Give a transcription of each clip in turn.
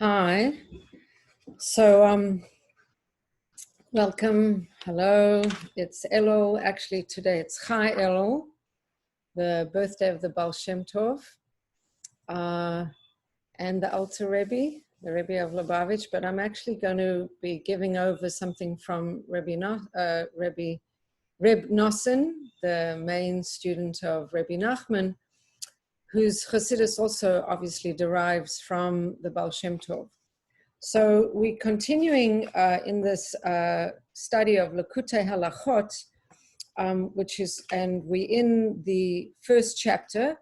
Hi. So, welcome. Hello. It's Elul. Actually, today it's Chai Elul, the birthday of the Baal Shem Tov, and the Alter Rebbe, the Rebbe of Lubavitch. But I'm actually going to be giving over something from Reb Nosson, the main student of Rebbe Nachman, whose Chassidus also obviously derives from the Baal Shem Tov. So we're continuing in this study of Likkutei Halachot, and we're in the first chapter,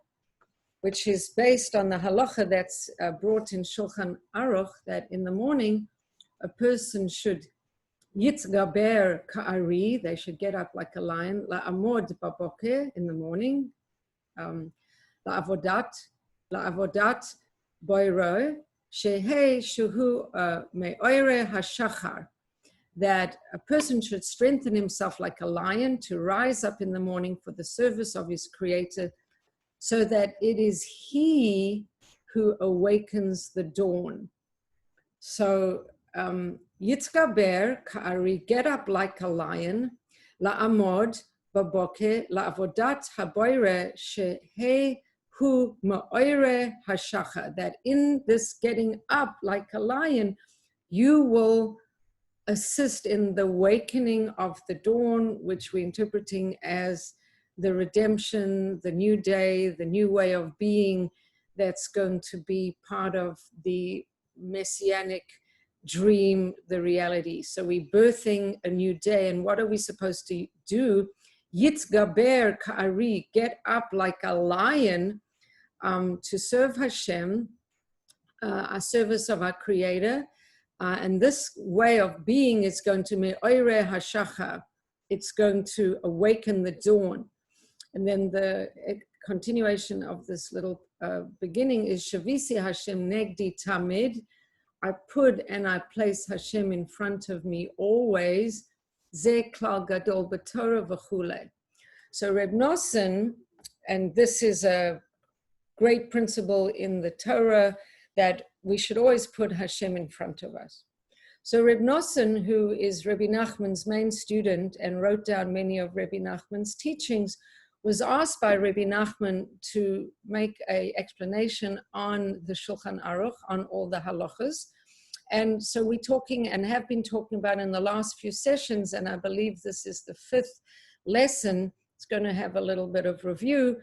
which is based on the halacha that's brought in Shulchan Aruch, that in the morning, a person should yitzgaber ka'ari, they should get up like a lion, la'amod baboker, in the morning, la'avodat boiro, Shehei shuhu me'oire hashachar, that a person should strengthen himself like a lion to rise up in the morning for the service of his Creator, so that it is he who awakens the dawn. So, yitzgaber ka'ari, get up like a lion, la'amod baboke la'avodat haboire shehei hu ma'oire hashacha, that in this getting up like a lion, you will assist in the awakening of the dawn, which we're interpreting as the redemption, the new day, the new way of being that's going to be part of the messianic dream, the reality. So we're birthing a new day, and what are we supposed to do? Yitzgaber ka'ari, get up like a lion, to serve Hashem, a service of our Creator. And this way of being is going to me'oire hashacha, it's going to awaken the dawn. And then the continuation of this little beginning is Shavisi Hashem negdi tamid, I put and I place Hashem in front of me always, ze klal gadol b'torah v'chule. So Reb Nosson, and this is a great principle in the Torah, that we should always put Hashem in front of us. So Reb Nosson, who is Rebbe Nachman's main student and wrote down many of Rebbe Nachman's teachings, was asked by Rebbe Nachman to make an explanation on the Shulchan Aruch, on all the halachas. And so we're talking and have been talking about in the last few sessions, and I believe this is the 5th lesson. It's going to have a little bit of review.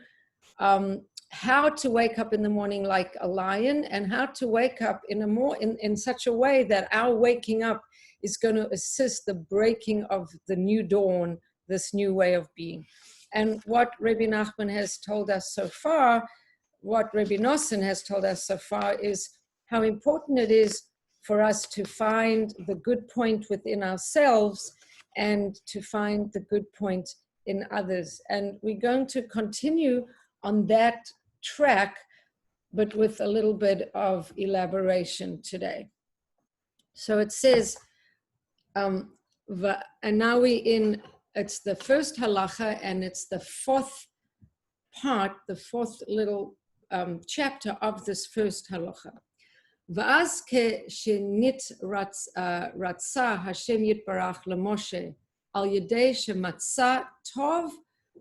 How to wake up in the morning like a lion, and how to wake up in such a way that our waking up is going to assist the breaking of the new dawn, this new way of being. And what Rebbe Nachman has told us so far, what Rebbe Nosson has told us so far, is how important it is for us to find the good point within ourselves and to find the good point in others. And we're going to continue on that track, but with a little bit of elaboration today. So it says, and now it's the first halacha, and it's the 4th part, the 4th little chapter of this first halacha. Va'az ke shenit ratza Hashem yitbarach leMoshe al yedei shematza tov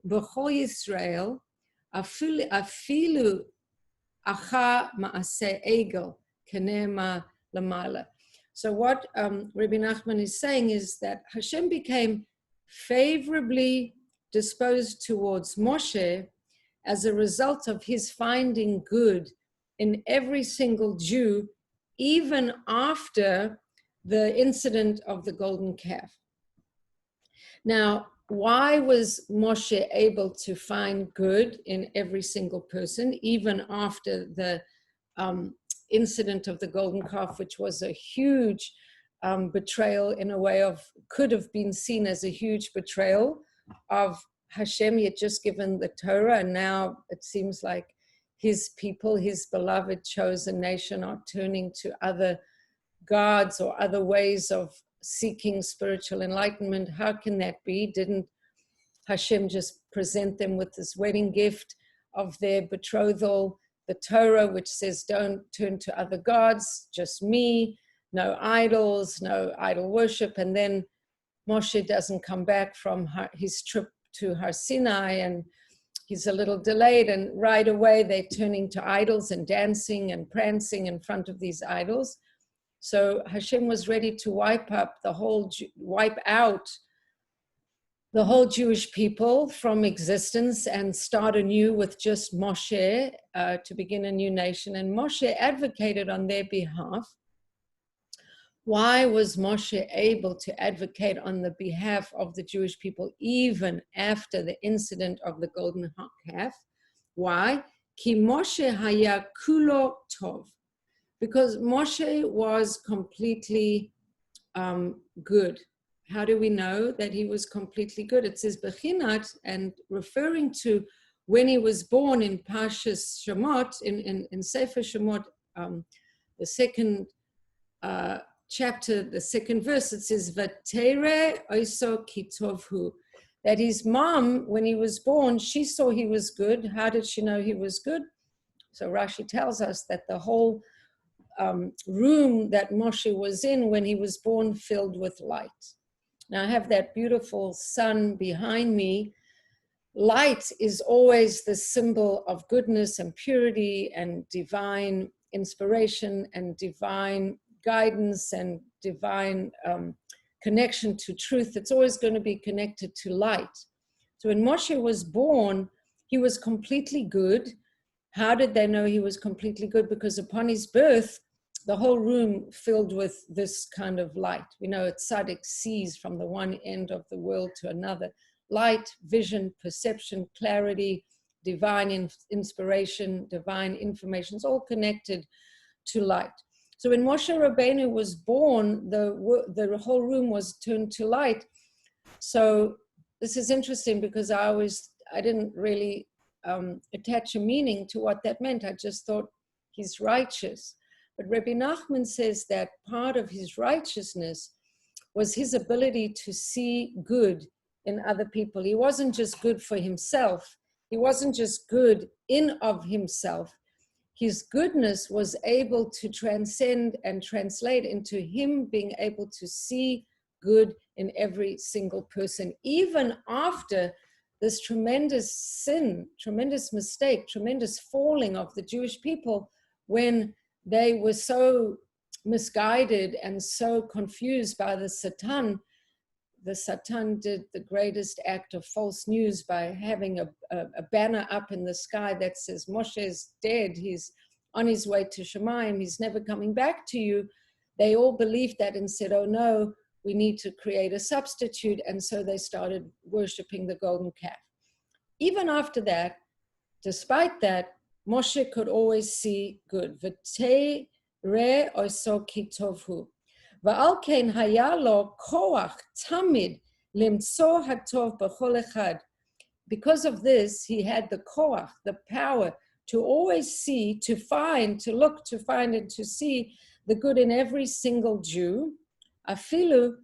b'chol Yisrael afilu acha ma'aseh egel kenema lamala. So what Rabbi Nachman is saying is that Hashem became favorably disposed towards Moshe as a result of his finding good in every single Jew, even after the incident of the golden calf. Now, why was Moshe able to find good in every single person, even after the incident of the golden calf, which was a huge betrayal, in a way of, could have been seen as a huge betrayal of Hashem? He had just given the Torah, and now it seems like his people, his beloved chosen nation, are turning to other gods or other ways of seeking spiritual enlightenment. How can that be? Didn't Hashem just present them with this wedding gift of their betrothal the Torah, which says don't turn to other gods, just me, no idols, no idol worship. And then Moshe doesn't come back from his trip to Har Sinai, and he's a little delayed, and right away they're turning to idols and dancing and prancing in front of these idols. So Hashem was ready to wipe out the whole Jewish people from existence and start anew with just Moshe to begin a new nation. And Moshe advocated on their behalf. Why was Moshe able to advocate on the behalf of the Jewish people even after the incident of the golden calf? Why? Ki Moshe haya kulo tov. Because Moshe was completely good. How do we know that he was completely good? It says Bechinat, and referring to when he was born in Parshas Shemot, in Sefer Shemot, the second chapter, the second verse, it says, Vatere oiso kitovhu, that his mom, when he was born, she saw he was good. How did she know he was good? So Rashi tells us that the whole room that Moshe was in when he was born filled with light. Now I have that beautiful sun behind me. Light is always the symbol of goodness and purity and divine inspiration and divine guidance and divine connection to truth. It's always going to be connected to light. So when Moshe was born, he was completely good. How did they know he was completely good? Because upon his birth, the whole room filled with this kind of light. We know a tzaddik sees from the one end of the world to another. Light, vision, perception, clarity, divine inspiration, divine information. It's all connected to light. So when Moshe Rabbeinu was born, the whole room was turned to light. So this is interesting because I didn't really attach a meaning to what that meant. I just thought he's righteous. But Rabbi Nachman says that part of his righteousness was his ability to see good in other people. He wasn't just good for himself. He wasn't just good in of himself. His goodness was able to transcend and translate into him being able to see good in every single person, even after this tremendous sin, tremendous mistake, tremendous falling of the Jewish people when they were so misguided and so confused by the Satan. The Satan did the greatest act of false news by having a banner up in the sky that says, Moshe is dead, he's on his way to Shemayim, he's never coming back to you. They all believed that and said, oh no, we need to create a substitute. And so they started worshiping the golden calf. Even after that, despite that, Moshe could always see good. V'tei re oso ki tovhu. V'al ken haya lo koach tamid limtso hatov b'chol echad. Because of this, he had the koach, the power to always see, to find, to look, to find, and to see the good in every single Jew. Afilu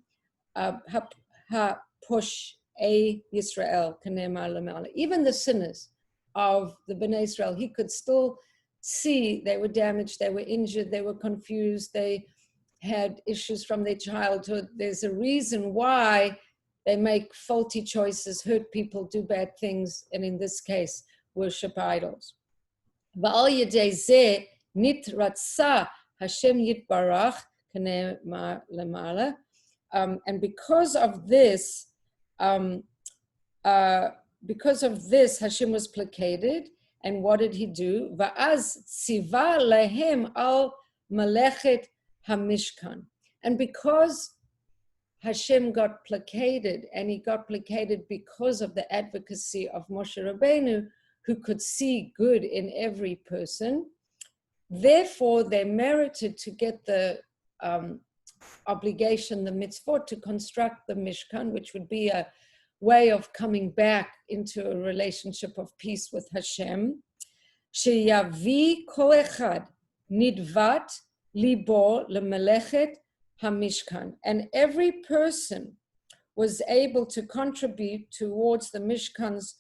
ha-posh'ei Yisrael k'ne'emar lema'ala. Even the sinners of the Bnei Israel, he could still see they were damaged, they were injured, they were confused, they had issues from their childhood. There's a reason why they make faulty choices, hurt people, do bad things, and in this case, worship idols. V'al yedei zeh nitratza Hashem yitbarach k'ne'emar lema'ala. And because of this, Hashem was placated. And what did he do? Va'az tziva lehem al malechet hamishkan. And because Hashem got placated, and he got placated because of the advocacy of Moshe Rabbeinu, who could see good in every person, therefore they merited to get the obligation, the mitzvot, to construct the Mishkan, which would be a way of coming back into a relationship of peace with Hashem. Sheyavi kol echad nidvat libo lemelechet hamishkan. And every person was able to contribute towards the Mishkan's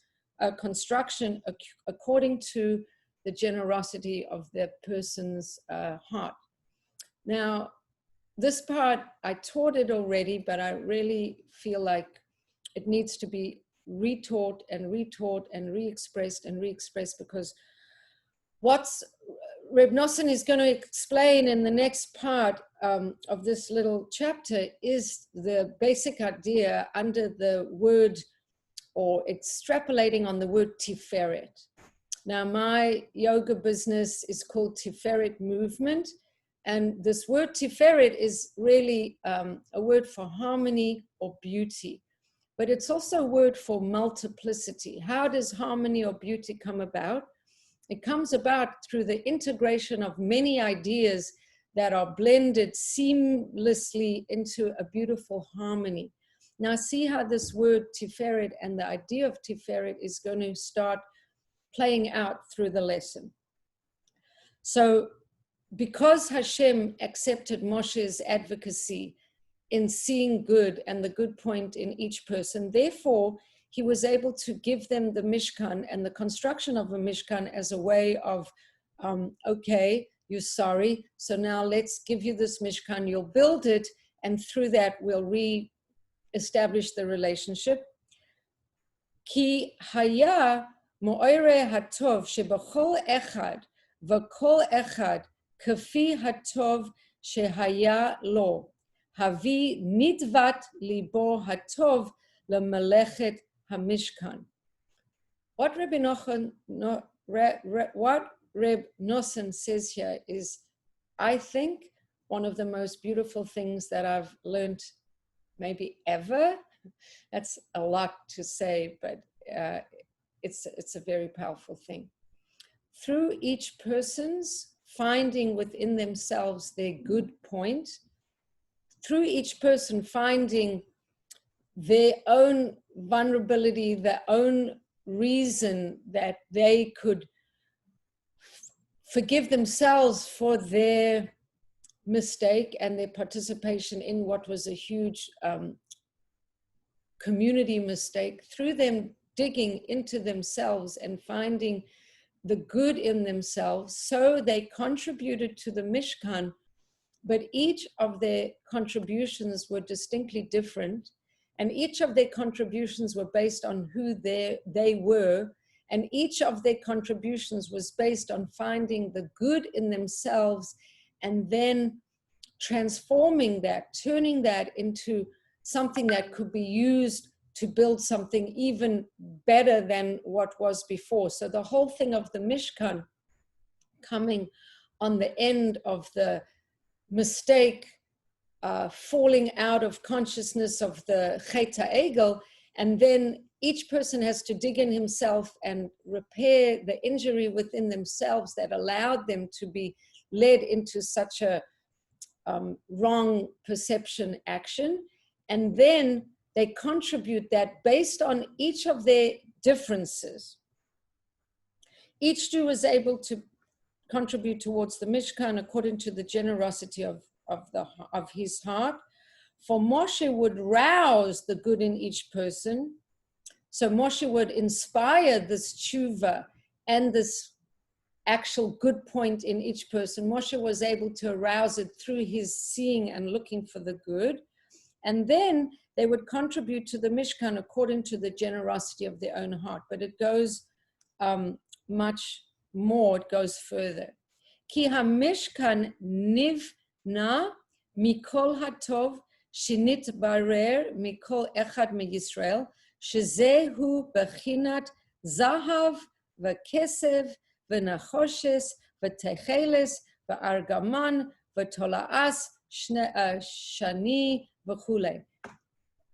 construction according to the generosity of the person's heart. Now, this part, I taught it already, but I really feel like it needs to be retaught and retaught and re-expressed and re-expressed, because what's Reb Nosson is going to explain in the next part of this little chapter is the basic idea under the word, or extrapolating on the word Tiferet. Now, my yoga business is called Tiferet Movement. And this word Tiferet is really a word for harmony or beauty. But it's also a word for multiplicity. How does harmony or beauty come about? It comes about through the integration of many ideas that are blended seamlessly into a beautiful harmony. Now, see how this word Tiferet and the idea of Tiferet is going to start playing out through the lesson. So, because Hashem accepted Moshe's advocacy in seeing good and the good point in each person, therefore, he was able to give them the Mishkan and the construction of a Mishkan as a way of, okay, you're sorry, so now let's give you this Mishkan, you'll build it, and through that we'll re-establish the relationship. Ki haya mo'ere hatov shebachol echad v'kol echad kafi hatov shehaya lo havi nidvat libo hatov lemelechet hamishkan. What Reb Nosson says here is, I think, one of the most beautiful things that I've learned maybe ever. That's a lot to say, but it's a very powerful thing. Through each person's finding within themselves their good point, through each person finding their own vulnerability, their own reason that they could forgive themselves for their mistake and their participation in what was a huge community mistake, through them digging into themselves and finding the good in themselves, so they contributed to the Mishkan, but each of their contributions were distinctly different, and each of their contributions were based on who they were, and each of their contributions was based on finding the good in themselves and then transforming that, turning that into something that could be used to build something even better than what was before. So the whole thing of the Mishkan coming on the end of the mistake, falling out of consciousness of the Chet HaEgel, and then each person has to dig in himself and repair the injury within themselves that allowed them to be led into such a wrong perception action. And then they contribute that based on each of their differences. Each Jew is able to contribute towards the Mishkan according to the generosity of his heart. For Moshe would rouse the good in each person. So Moshe would inspire this tshuva and this actual good point in each person. Moshe was able to arouse it through his seeing and looking for the good. And then they would contribute to the Mishkan according to the generosity of their own heart. But it goes much more, it goes further. Ki ha-Mishkan nivna mikol hatov shinit barer mikol echad mi-Yisrael shezehu bechinat zahav v'kesev v'nachoshes v'techeles v'argaman v'tolaas shani v'chule.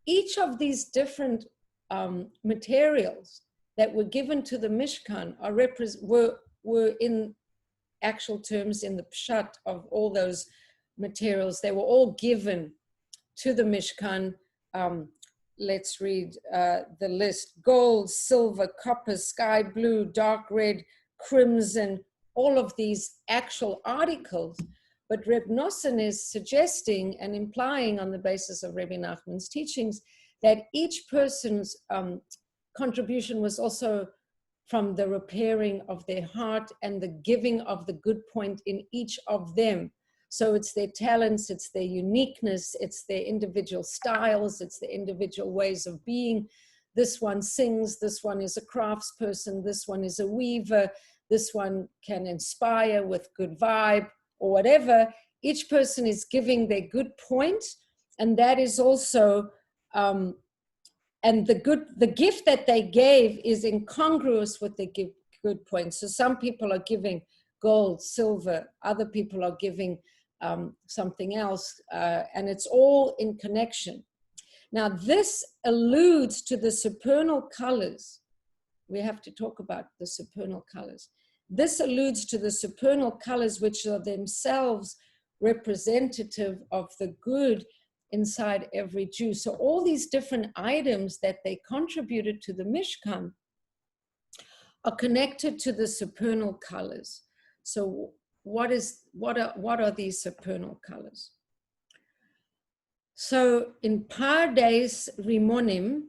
Each of these different materials that were given to the Mishkan were in actual terms in the pshat of all those materials. They were all given to the Mishkan. Let's read the list: gold, silver, copper, sky blue, dark red, crimson, all of these actual articles. But Reb Nosson is suggesting and implying on the basis of Rabbi Nachman's teachings that each person's contribution was also from the repairing of their heart and the giving of the good point in each of them. So it's their talents, it's their uniqueness, it's their individual styles, it's their individual ways of being. This one sings, this one is a craftsperson, this one is a weaver, this one can inspire with good vibe or whatever. Each person is giving their good point, and that is also, and the gift that they gave is incongruous with the good point. So some people are giving gold, silver, other people are giving something else, and it's all in connection. Now, this alludes to the supernal colors. We have to talk about the supernal colors. This alludes to the supernal colors, which are themselves representative of the good inside every Jew. So all these different items that they contributed to the Mishkan are connected to the supernal colors. So what are these supernal colors? So in Pardes Rimonim,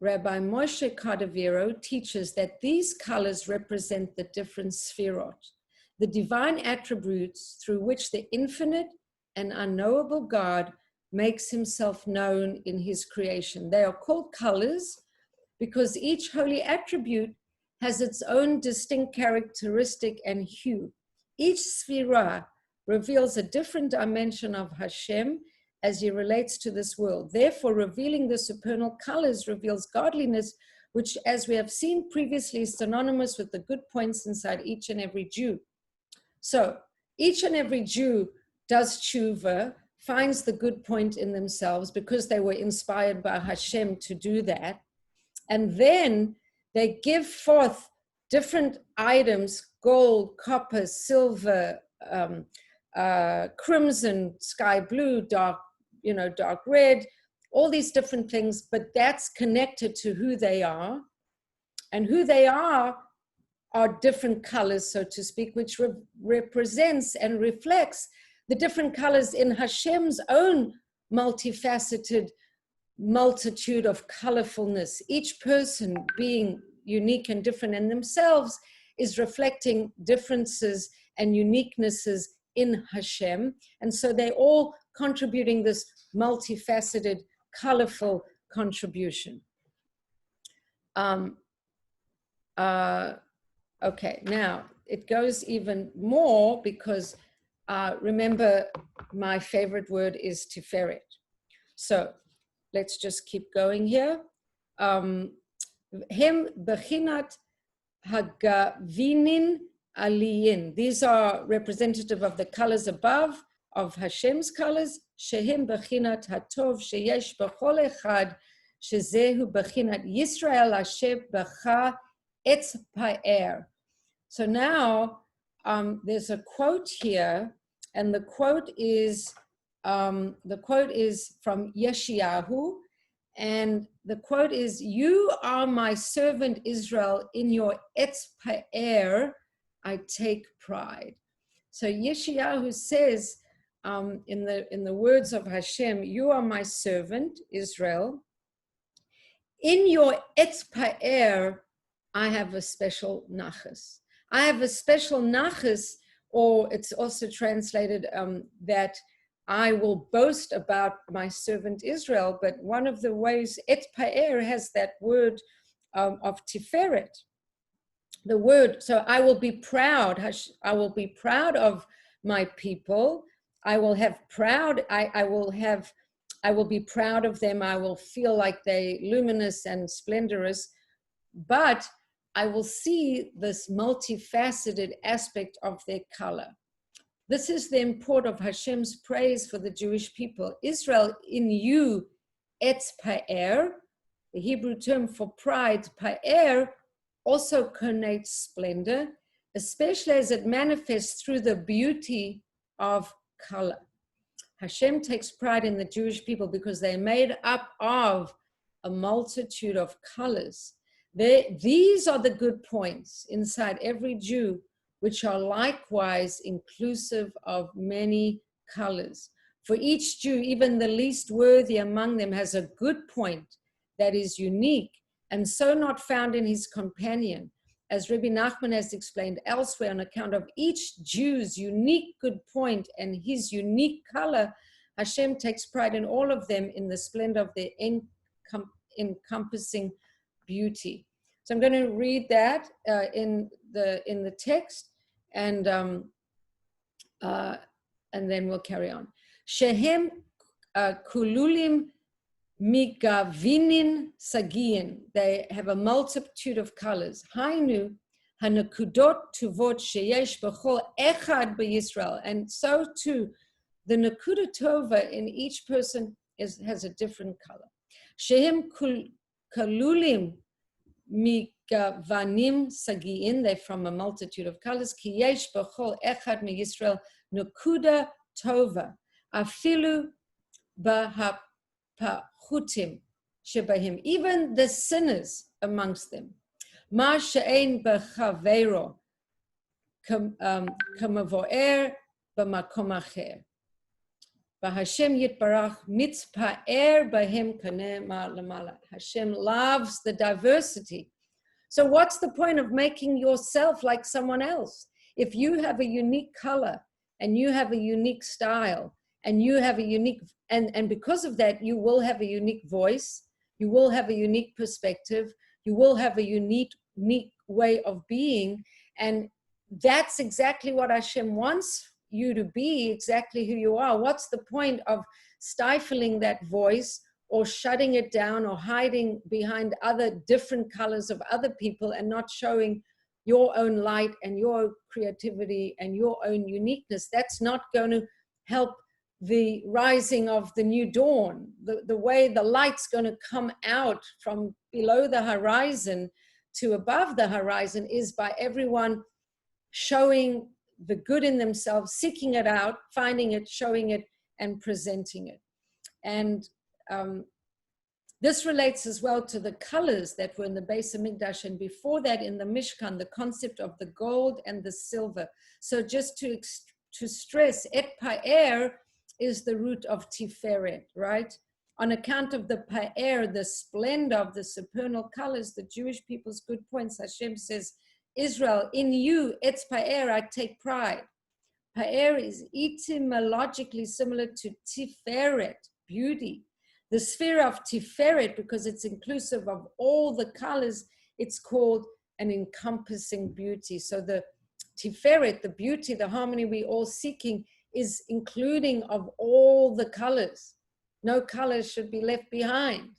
Rabbi Moshe Cordovero teaches that these colors represent the different sphirot, the divine attributes through which the infinite and unknowable God makes himself known in his creation. They are called colors because each holy attribute has its own distinct characteristic and hue. Each sphira reveals a different dimension of Hashem as he relates to this world. Therefore, revealing the supernal colors reveals godliness, which, as we have seen previously, is synonymous with the good points inside each and every Jew. So each and every Jew does tshuva, finds the good point in themselves because they were inspired by Hashem to do that. And then they give forth different items, gold, copper, silver, crimson, sky blue, dark red, all these different things, but that's connected to who they are. And who they are different colors, so to speak, which represents and reflects the different colors in Hashem's own multifaceted multitude of colorfulness. Each person being unique and different in themselves is reflecting differences and uniquenesses in Hashem. And so they're all contributing this multifaceted, colorful contribution. Okay, now it goes even more because remember, my favorite word is tiferet. So let's just keep going here. Hem bechinat hagavinin aliyin. These are representative of the colors above, of Hashem's colors. Shehem bechinat hatov sheyesh b'chol echad, shezehu bechinat Yisrael asher b'cha etz pa'er. So now there's a quote here, and the quote is from Yeshayahu, and the quote is, "You are my servant Israel, in your etz pa'er I take pride." So Yeshayahu says, in the words of Hashem, "You are my servant Israel. In your etz pa'er I have a special nachas. I have a special nachas," or it's also translated that I will boast about my servant Israel. But one of the ways, et pa'er has that word of tiferet. The word, so I will be proud. I will be proud of my people. I will have proud. I will be proud of them. I will feel like they luminous and splendorous, but I will see this multifaceted aspect of their color. This is the import of Hashem's praise for the Jewish people. Israel, in you, etz pa'er, the Hebrew term for pride, pa'er, also connotes splendor, especially as it manifests through the beauty of color. Hashem takes pride in the Jewish people because they're made up of a multitude of colors. These are the good points inside every Jew, which are likewise inclusive of many colors. For each Jew, even the least worthy among them, has a good point that is unique and so not found in his companion. as Rabbi Nachman has explained elsewhere, on account of each Jew's unique good point and his unique color, Hashem takes pride in all of them in the splendor of their encompassing beauty. So I'm going to read that in the text, and then we'll carry on. Shehem kululim migavinin sagiin. They have a multitude of colors. Hainu hanakudot tuvot sheyesh b'chol echad b'Yisrael. And so too, the nakuda tova in each person has a different color. Shehem kululim migavanim sagiin. They're from a multitude of colors. Ki yesh b'chol echad b'Yisrael nakuda tova. Afilu b'hapachutim shebahim. Even the sinners amongst them. Ma she'ein b'chavero kamavoer b'makom acher. Hashem yitbarach mitzpa'er b'hem kaneh ma'lamala. Hashem loves the diversity. So what's the point of making yourself like someone else? If you have a unique color and you have a unique style and you have a unique, and because of that, you will have a unique voice, you will have a unique perspective, you will have a unique way of being. And that's exactly what Hashem wants you to be, exactly who you are. What's the point of stifling that voice or shutting it down or hiding behind other different colors of other people and not showing your own light and your creativity and your own uniqueness? That's not going to help the rising of the new dawn. The way the light's going to come out from below the horizon to above the horizon is by everyone showing the good in themselves, seeking it out, finding it, showing it, and presenting it. And this relates as well to the colors that were in the Beis Hamikdash, and before that in the Mishkan, the concept of the gold and the silver. So just to stress, et pa'er is the root of tiferet, right? On account of the pa'er, the splendor of the supernal colors, the Jewish people's good points, Hashem says, Israel, in you, etz pa'er, I take pride. Pa'er is etymologically similar to tiferet, beauty. The sphere of tiferet, because it's inclusive of all the colors, it's called an encompassing beauty. So the tiferet, the beauty, the harmony we all seeking, is including of all the colors. No colors should be left behind.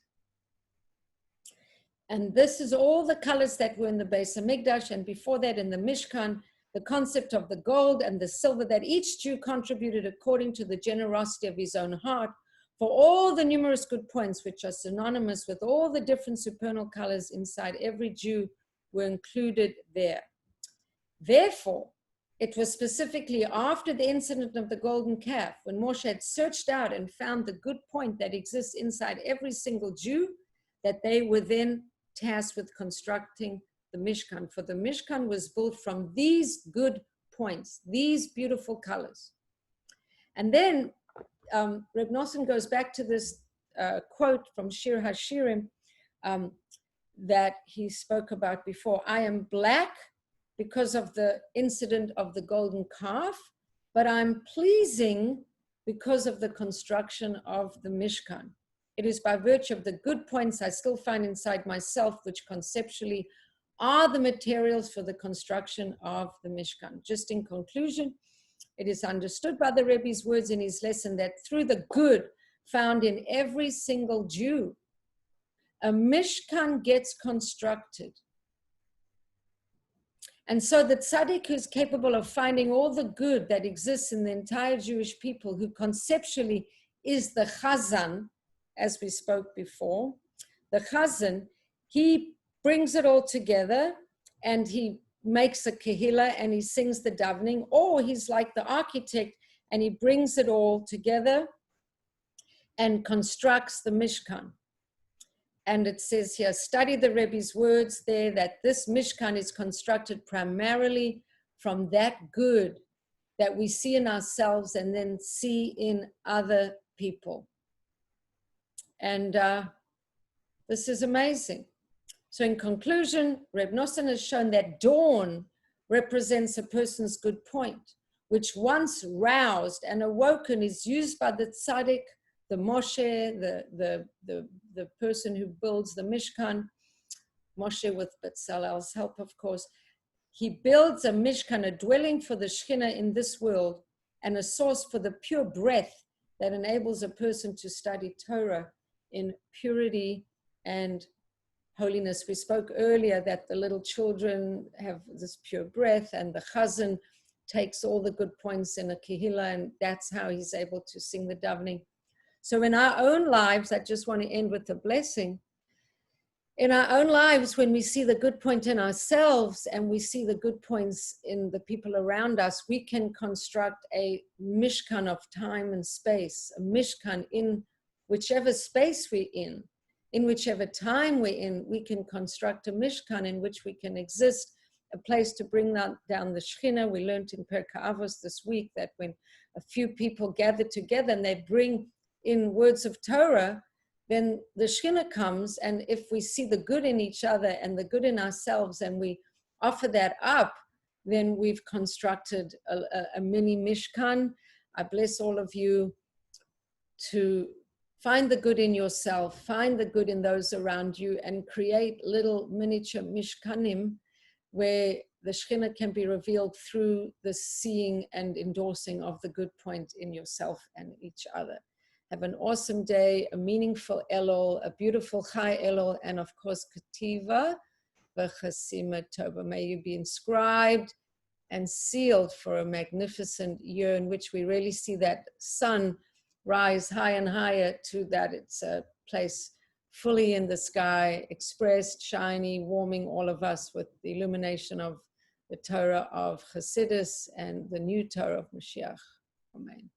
And this is all the colors that were in the Beis Hamikdash, and before that in the Mishkan, the concept of the gold and the silver that each Jew contributed according to the generosity of his own heart, for all the numerous good points which are synonymous with all the different supernal colors inside every Jew were included there. Therefore, it was specifically after the incident of the golden calf, when Moshe had searched out and found the good point that exists inside every single Jew, that they were then tasked with constructing the Mishkan. For the Mishkan was built from these good points, these beautiful colors. And then Reb Nosson goes back to this quote from Shir HaShirim that he spoke about before. I am black because of the incident of the golden calf, but I'm pleasing because of the construction of the Mishkan. It is by virtue of the good points I still find inside myself, which conceptually are the materials for the construction of the Mishkan. Just in conclusion, it is understood by the Rebbe's words in his lesson that through the good found in every single Jew, a Mishkan gets constructed. And so the tzaddik who's capable of finding all the good that exists in the entire Jewish people, who conceptually is the chazan, as we spoke before, the chazan, he brings it all together and he makes a kehillah and he sings the davening, or he's like the architect and he brings it all together and constructs the Mishkan. And it says here, study the Rebbe's words there, that this Mishkan is constructed primarily from that good that we see in ourselves and then see in other people. And this is amazing. So in conclusion, Reb Nosson has shown that dawn represents a person's good point, which once roused and awoken is used by the tzaddik, the Moshe, the person who builds the Mishkan, Moshe with Bezalel's help, of course. He builds a Mishkan, a dwelling for the Shekhinah in this world, and a source for the pure breath that enables a person to study Torah in purity and holiness. We spoke earlier that the little children have this pure breath, and the chazan takes all the good points in a kehillah, and that's how he's able to sing the davening. So in our own lives, I just want to end with a blessing. In our own lives, when we see the good point in ourselves and we see the good points in the people around us, we can construct a Mishkan of time and space, a Mishkan in whichever space we're in whichever time we're in, we can construct a Mishkan in which we can exist, a place to bring down the Shekhinah. We learned in Perkei Avos this week that when a few people gather together and they bring in words of Torah, then the Shekhinah comes, and if we see the good in each other and the good in ourselves and we offer that up, then we've constructed a mini Mishkan. I bless all of you to find the good in yourself, find the good in those around you, and create little miniature Mishkanim where the Shekhinah can be revealed through the seeing and endorsing of the good point in yourself and each other. Have an awesome day, a meaningful Elul, a beautiful Chai Elul, and of course, Ketiva v'Chasima Tova. May you be inscribed and sealed for a magnificent year in which we really see that sun rise high and higher to that it's a place fully in the sky, expressed, shiny, warming all of us with the illumination of the Torah of Chassidus and the new Torah of Mashiach. Amen.